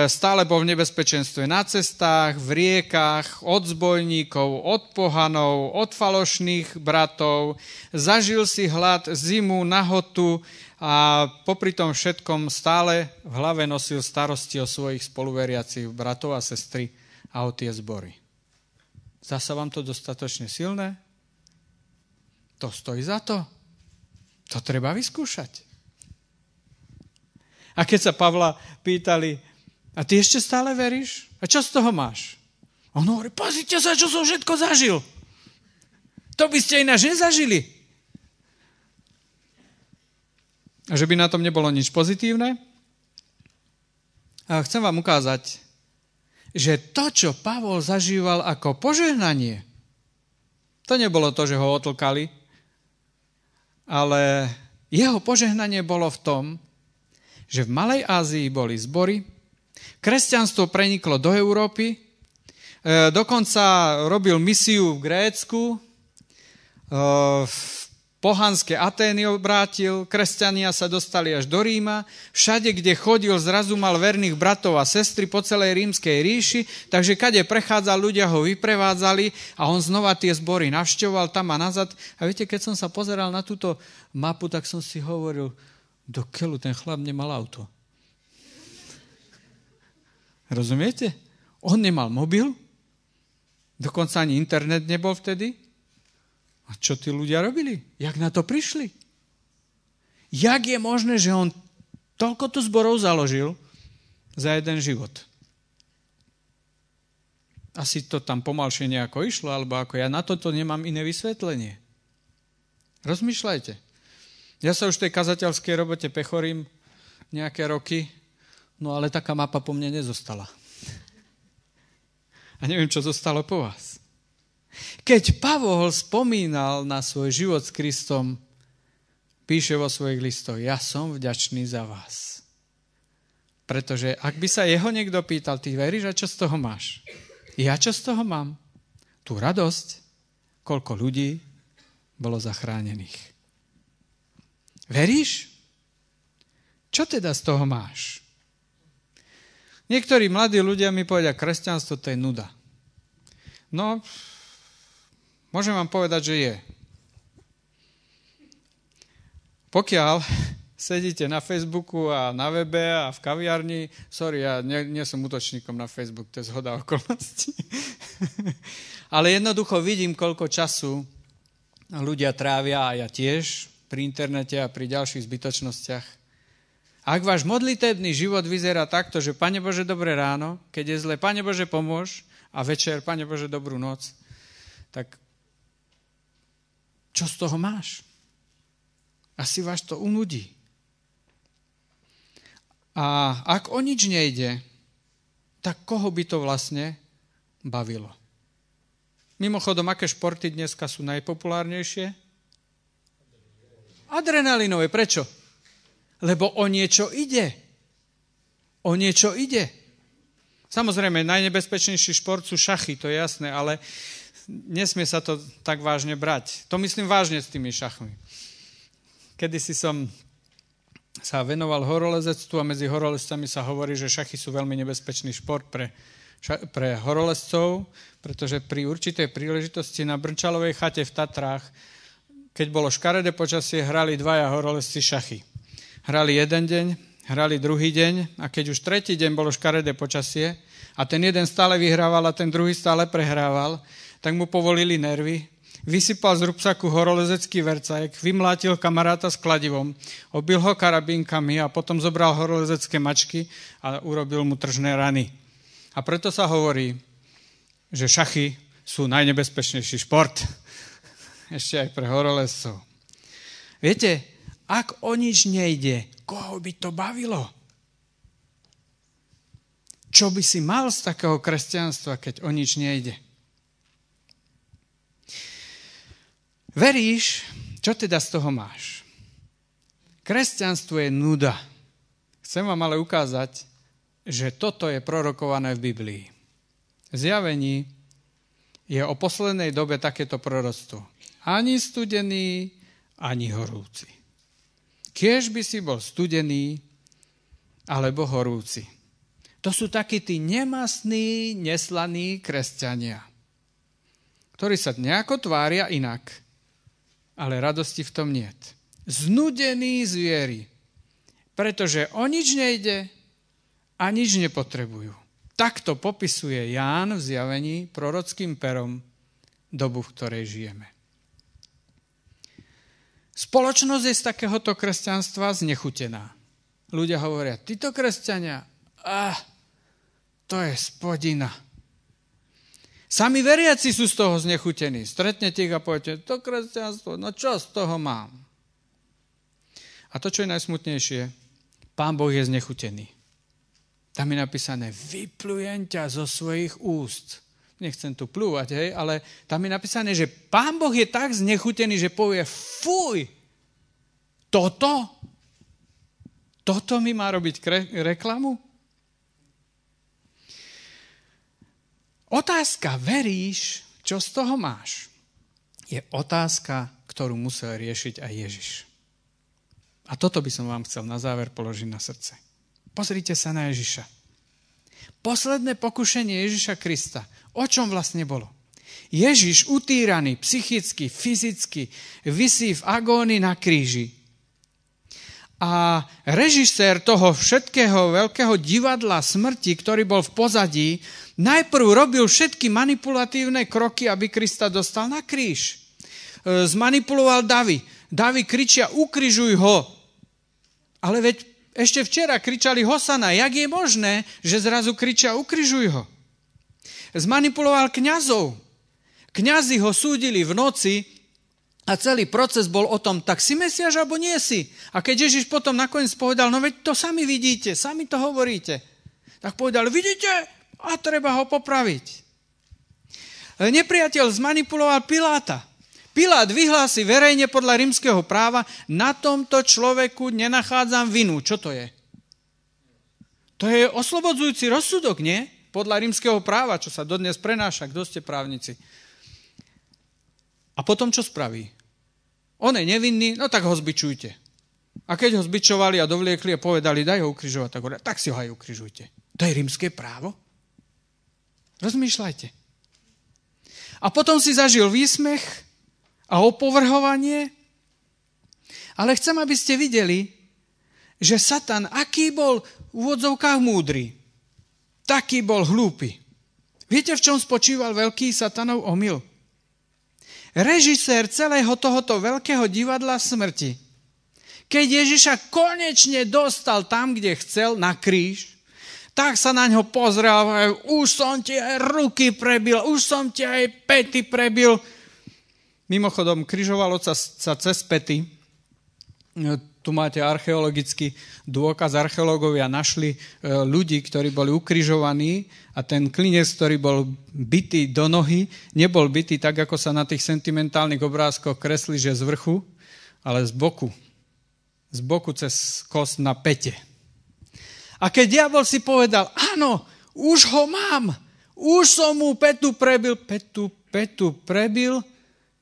stále bol v nebezpečenstve na cestách, v riekach, od zbojníkov, od pohanov, od falošných bratov, zažil si hlad, zimu, nahotu a popri tom všetkom stále v hlave nosil starosti o svojich spoluveriacich bratov a sestry a o tie zbory. Zdá sa vám to dostatočne silné? To stojí za to? To treba vyskúšať. A keď sa Pavla pýtali, a ty ešte stále veríš? A čo z toho máš? On hovorí, pozrite sa, čo som všetko zažil. To by ste ináč nezažili. A že by na tom nebolo nič pozitívne? A chcem vám ukázať, že to, čo Pavol zažíval ako požehnanie, to nebolo to, že ho otlkali, ale jeho požehnanie bolo v tom, že v Malej Ázii boli zbory, kresťanstvo preniklo do Európy, dokonca robil misiu v Grécku, pohanské Atény obrátil, kresťania sa dostali až do Ríma, všade, kde chodil, zrazu mal verných bratov a sestry po celej rímskej ríši, takže kade prechádzal, ľudia ho vyprevádzali a on znova tie zbory navštevoval tam a nazad. A viete, keď som sa pozeral na túto mapu, tak som si hovoril, do keľu ten chlap nemal auto. Rozumiete? On nemal mobil, dokonca ani internet nebol vtedy. A čo tí ľudia robili? Jak na to prišli? Jak je možné, že on toľko tu zborov založil za jeden život? Asi to tam pomalšie nejako išlo, alebo ako ja na toto nemám iné vysvetlenie. Rozmýšľajte. Ja sa už v tej kazateľskej robote pechorím nejaké roky, no ale taká mapa po mne nezostala. A neviem, čo zostalo po vás. Keď Pavol spomínal na svoj život s Kristom, píše vo svojich listoch, ja som vďačný za vás. Pretože ak by sa jeho niekto pýtal, ty veríš, a čo z toho máš? Ja čo z toho mám? Tú radosť, koľko ľudí bolo zachránených. Veríš? Čo teda z toho máš? Niektorí mladí ľudia mi povedia, kresťanstvo to je nuda. No, môžem vám povedať, že je. Pokiaľ sedíte na Facebooku a na webe a v kaviarni. Sorry, ja nie som útočníkom na Facebook, to je zhoda okolností. Ale jednoducho vidím, koľko času ľudia trávia, a ja tiež, pri internete a pri ďalších zbytočnostiach. Ak váš modlitebný život vyzerá takto, že Pane Bože, dobré ráno, keď je zle, Pane Bože, pomôž, a večer, Pane Bože, dobrú noc, tak čo z toho máš? Asi vás to unudí. A ak o nič nejde, tak koho by to vlastne bavilo? Mimochodom, aké športy dneska sú najpopulárnejšie? Adrenalinové. Prečo? Lebo o niečo ide. O niečo ide. Samozrejme, najnebezpečnejší šport sú šachy, to je jasné, ale nesmie sa to tak vážne brať. To myslím vážne s tými šachmi. Kedysi som sa venoval horolezectvu a medzi horolezcami sa hovorí, že šachy sú veľmi nebezpečný šport pre horolezcov, pretože pri určitej príležitosti na Brnčalovej chate v Tatrách, keď bolo škaredé počasie, hrali dvaja horolezci šachy. Hrali jeden deň, hrali druhý deň a keď už tretí deň bolo škaredé počasie a ten jeden stále vyhrával a ten druhý stále prehrával, tak mu povolili nervy, vysypal z rúbsaku horolezecký vercajek, vymlátil kamaráta s kladivom, obil ho karabínkami a potom zobral horolezecké mačky a urobil mu tržné rany. A preto sa hovorí, že šachy sú najnebezpečnejší šport. Ešte aj pre horolezcov. Viete, ak o nič nejde, koho by to bavilo? Čo by si mal z takého kresťanstva, keď o nič nejde? Veríš, čo teda z toho máš? Kresťanstvo je nuda. Chcem vám ale ukázať, že toto je prorokované v Biblii. V Zjavení je o poslednej dobe takéto proroctvo. Ani studený, ani horúci. Kiež by si bol studený, alebo horúci. To sú takí tí nemastní, neslaní kresťania, ktorí sa nejako tvária inak, ale radosti v tom niet. Znudení z viery, pretože o nič nejde a nič nepotrebujú. Takto popisuje Ján v Zjavení prorockým perom dobu, v ktorej žijeme. Spoločnosť je z takéhoto kresťanstva znechutená. Ľudia hovoria, títo kresťania, to je spodina. Sami veriaci sú z toho znechutení. Stretnete ich a poviete, to kresťanstvo, no čo z toho mám? A to, čo je najsmutnejšie, Pán Boh je znechutený. Tam je napísané, vyplujem ťa zo svojich úst. Nechcem tu plúvať, hej, ale tam je napísané, že Pán Boh je tak znechutený, že povie, fuj, toto mi má robiť reklamu? Otázka, veríš, čo z toho máš? Je otázka, ktorú musel riešiť aj Ježiš. A toto by som vám chcel na záver položiť na srdce. Pozrite sa na Ježiša. Posledné pokušenie Ježiša Krista. O čom vlastne bolo? Ježiš utýraný psychicky, fyzicky, visí v agónii na kríži. A režisér toho všetkého veľkého divadla smrti, ktorý bol v pozadí, najprv robil všetky manipulatívne kroky, aby Krista dostal na kríž. Zmanipuloval davy. Davy kričia, ukrižuj ho. Ale veď ešte včera kričali Hosana. Jak je možné, že zrazu kričia, ukrižuj ho? Zmanipuloval kňazov. Kňazi ho súdili v noci a celý proces bol o tom, tak si Mesiáš, alebo nie si. A keď Ježiš potom nakoniec povedal, no veď to sami vidíte, sami to hovoríte. Tak povedal, vidíte? A treba ho popraviť. Nepriateľ zmanipuloval Piláta. Pilát vyhlási verejne podľa rímskeho práva, na tomto človeku nenachádzam vinu. Čo to je? To je oslobodzujúci rozsudok, nie? Podľa rímskeho práva, čo sa dodnes prenáša. Kto ste právnici? A potom čo spraví? On je nevinný, no tak ho zbičujte. A keď ho zbičovali a dovliekli a povedali, daj ho ukrižovať, tak si ho aj ukrižujte. To je rímske právo? Rozmýšľajte. A potom si zažil výsmech a opovrhovanie. Ale chcem, aby ste videli, že Satan, aký bol v úvodzovkách múdry, taký bol hlúpy. Viete, v čom spočíval veľký Satanov omyl? Režisér celého tohoto veľkého divadla smrti, keď Ježiša konečne dostal tam, kde chcel, na kríž, tak sa na ňo pozrel, už som ti aj ruky prebil, už som ti aj pety prebil. Mimochodom, križovalo sa cez pety. Tu máte archeologický dôkaz. Archeológovia našli ľudí, ktorí boli ukrižovaní a ten klinec, ktorý bol bitý do nohy, nebol bitý tak, ako sa na tých sentimentálnych obrázkoch kreslí, že z vrchu, ale z boku. Z boku cez kost na pete. A keď diabol si povedal, áno, už ho mám, už som mu petu prebil. Petu prebil?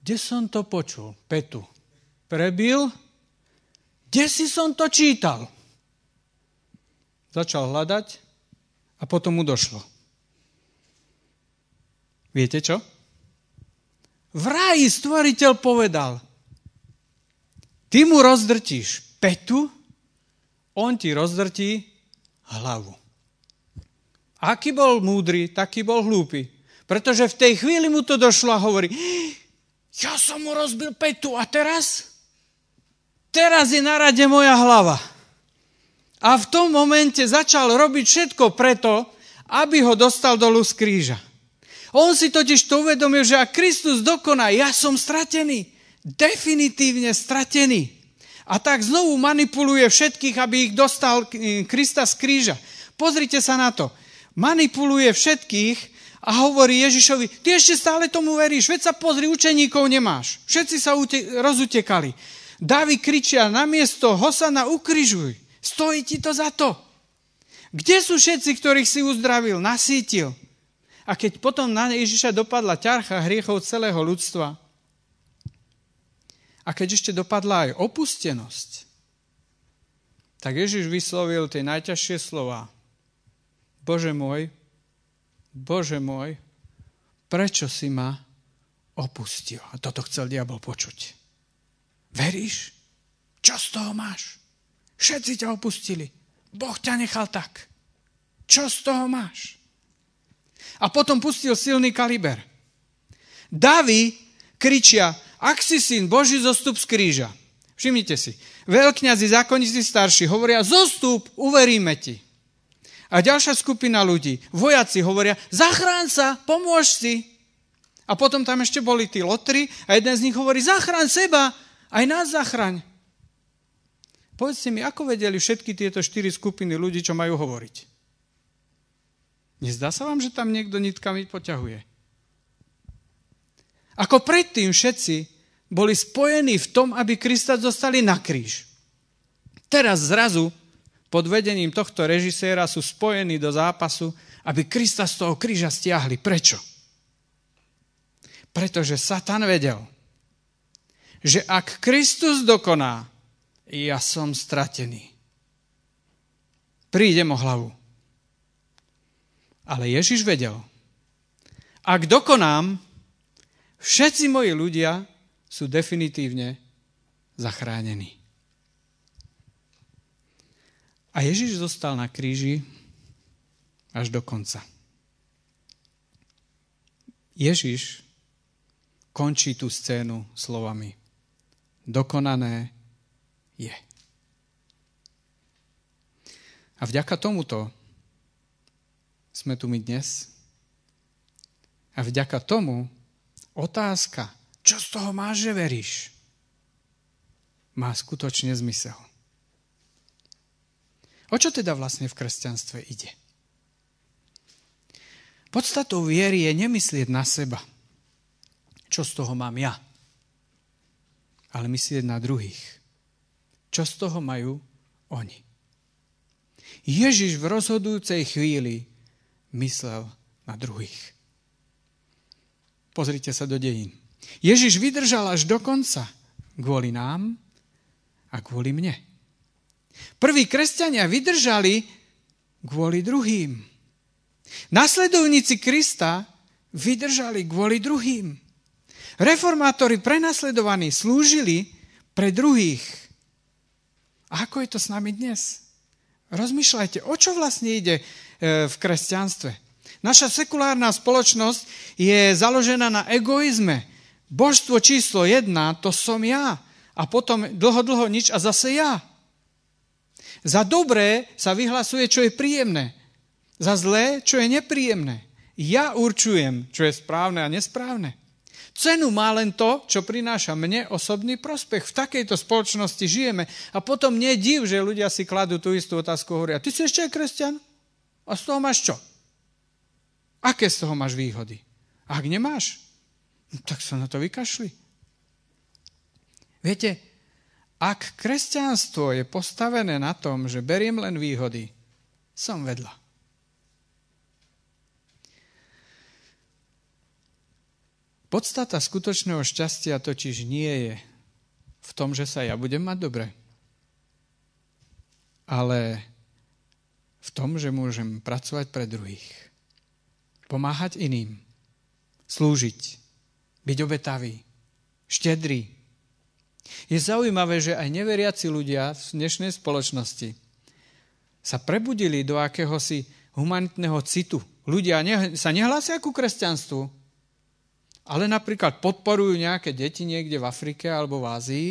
Kde som to počul? Petu prebil? Kde si som to čítal? Začal hľadať a potom mu došlo. Viete čo? V ráji stvoriteľ povedal, ty mu rozdrtíš petu, on ti rozdrtí hlavu. Aký bol múdry, taký bol hlúpy. Pretože v tej chvíli mu to došlo a hovorí, ja som mu rozbil petu a teraz je na rade moja hlava. A v tom momente začal robiť všetko preto, aby ho dostal dolu z kríža. On si totiž to uvedomil, že ak Kristus dokoná, ja som stratený. Definitívne stratený. A tak znovu manipuluje všetkých, aby ich dostal Krista z kríža. Pozrite sa na to. Manipuluje všetkých a hovorí Ježišovi, ty ešte stále tomu veríš, veď sa pozri, učeníkov nemáš. Všetci sa rozutekali. Dávi kričia, namiesto Hosana ukrižuj. Stojí ti to za to. Kde sú všetci, ktorých si uzdravil, nasýtil? A keď potom na Ježiša dopadla ťarcha hriechov celého ľudstva, a keď ešte dopadla aj opustenosť, tak Ježiš vyslovil tie najťažšie slova. Bože môj, prečo si ma opustil? A toto chcel diabol počuť. Veríš? Čo z toho máš? Všetci ťa opustili. Boh ťa nechal tak. Čo z toho máš? A potom pustil silný kaliber. Davi kričia, ak si syn Boží, zostup z kríža. Všimnite si. Veľkňazi, zákonníci starší hovoria, zostup, uveríme ti. A ďalšia skupina ľudí, vojaci hovoria, zachráň sa, pomôž si. A potom tam ešte boli tí lotri a jeden z nich hovorí, zachráň seba, aj nás zachráň. Povedzte mi, ako vedeli všetky tieto 4 skupiny ľudí, čo majú hovoriť? Nezdá sa vám, že tam niekto nitkami poťahuje? Ako predtým všetci boli spojení v tom, aby Krista dostali na kríž. Teraz zrazu pod vedením tohto režiséra sú spojení do zápasu, aby Krista z toho kríža stiahli. Prečo? Pretože Satan vedel, že ak Kristus dokoná, ja som stratený. Prídem o hlavu. Ale Ježiš vedel, ak dokonám, všetci moji ľudia sú definitívne zachránení. A Ježiš zostal na kríži až do konca. Ježiš končí tú scénu slovami dokonané je. A vďaka tomuto sme tu my dnes. A vďaka tomu otázka, čo z toho máš, že veríš, má skutočne zmysel. O čo teda vlastne v kresťanstve ide? Podstatou viery je nemyslieť na seba, čo z toho mám ja, ale myslieť na druhých. Čo z toho majú oni? Ježiš v rozhodujúcej chvíli myslel na druhých. Pozrite sa do dejín. Ježiš vydržal až do konca kvôli nám a kvôli mne. Prví kresťania vydržali kvôli druhým. Nasledovníci Krista vydržali kvôli druhým. Reformátori prenasledovaní slúžili pre druhých. A ako je to s nami dnes? Rozmýšľajte, o čo vlastne ide v kresťanstve. Naša sekulárna spoločnosť je založená na egoizme. Božstvo číslo 1, to som ja. A potom dlho nič a zase ja. Za dobré sa vyhlasuje, čo je príjemné. Za zlé, čo je nepríjemné. Ja určujem, čo je správne a nesprávne. Cenu má len to, čo prináša mne osobný prospech. V takejto spoločnosti žijeme. A potom nie div, že ľudia si kladú tú istú otázku, hovoria, ty si ešte aj kresťan? A z toho máš čo? Aké z toho máš výhody? Ak nemáš, tak sa na to vykašli. Viete, ak kresťanstvo je postavené na tom, že beriem len výhody, som vedľa. Podstata skutočného šťastia totiž nie je v tom, že sa ja budem mať dobre, ale v tom, že môžem pracovať pre druhých, pomáhať iným, slúžiť, byť obetavý, štedrý. Je zaujímavé, že aj neveriaci ľudia v dnešnej spoločnosti sa prebudili do akéhosi humanitného citu. Ľudia sa nehlásia ku kresťanstvu, ale napríklad podporujú nejaké deti niekde v Afrike alebo v Ázii,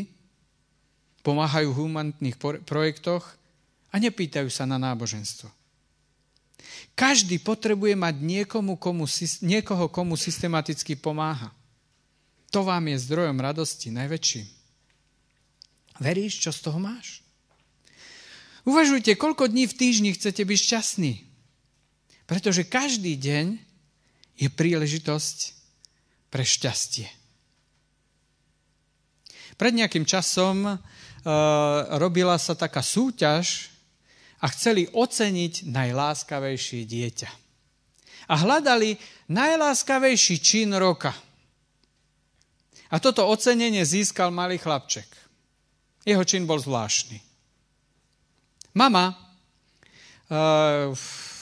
pomáhajú v humanitných projektoch a nepýtajú sa na náboženstvo. Každý potrebuje mať niekoho, komu systematicky pomáha. To vám je zdrojom radosti najväčším. Veríš, čo z toho máš? Uvažujte, koľko dní v týždni chcete byť šťastní. Pretože každý deň je príležitosť pre šťastie. Pred nejakým časom robila sa taká súťaž a chceli oceniť najláskavejšie dieťa. A hľadali najláskavejší čin roka. A toto ocenenie získal malý chlapček. Jeho čin bol zvláštny. Mama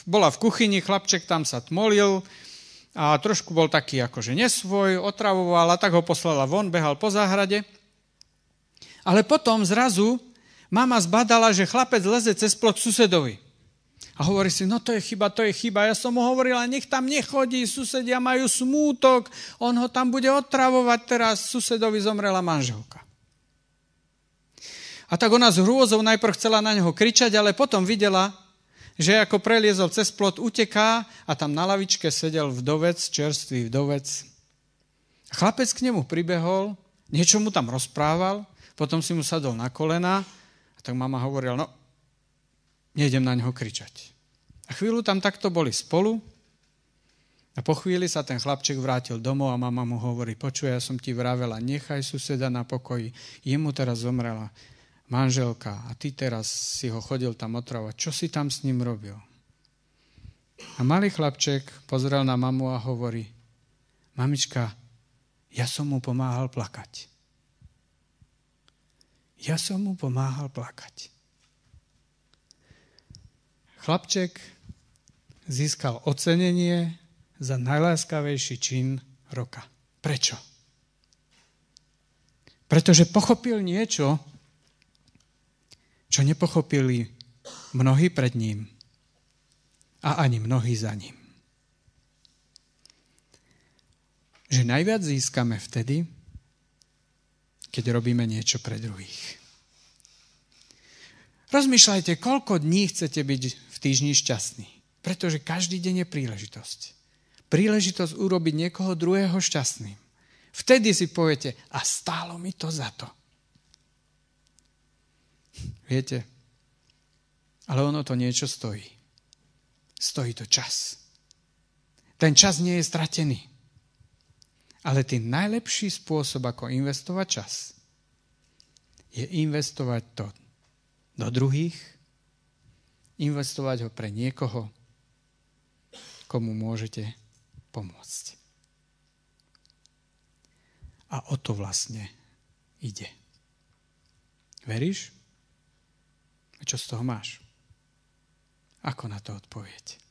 bola v kuchyni, chlapček tam sa tmolil, a trošku bol taký akože nesvoj, otravoval a tak ho poslala von, behal po záhrade. Ale potom zrazu mama zbadala, že chlapec leze cez plot susedovi. A hovorí si, no to je chyba. Ja som mu hovorila, nech tam nechodí, susedia majú smútok, on ho tam bude otravovať, teraz susedovi zomrela manželka. A tak ona s hrôzou najprv chcela na neho kričať, ale potom videla, že ako preliezol cez plot, uteká a tam na lavičke sedel vdovec, čerstvý vdovec. Chlapec k nemu pribehol, niečo mu tam rozprával, potom si mu sadol na kolena a tak mama hovorila, no, nejdem na neho kričať. A chvíľu tam takto boli spolu a po chvíli sa ten chlapček vrátil domov a mama mu hovorí, počuj, ja som ti vravela, nechaj suseda na pokoji, jemu teraz zomrela manželka a ty teraz si ho chodil tam otravovať. Čo si tam s ním robil? A malý chlapček pozrel na mamu a hovorí, mamička, ja som mu pomáhal plakať. Chlapček získal ocenenie za najláskavejší čin roka. Prečo? Pretože pochopil niečo, čo nepochopili mnohí pred ním a ani mnohí za ním. Že najviac získame vtedy, keď robíme niečo pre druhých. Rozmýšľajte, koľko dní chcete byť v týždni šťastní. Pretože každý deň je príležitosť. Príležitosť urobiť niekoho druhého šťastným. Vtedy si poviete, a stálo mi to za to. Viete, ale ono to niečo stojí. Stojí to čas. Ten čas nie je stratený. Ale ten najlepší spôsob, ako investovať čas, je investovať to do druhých, investovať ho pre niekoho, komu môžete pomôcť. A o to vlastne ide. Veríš? A čo z toho máš? Ako na to odpoveď?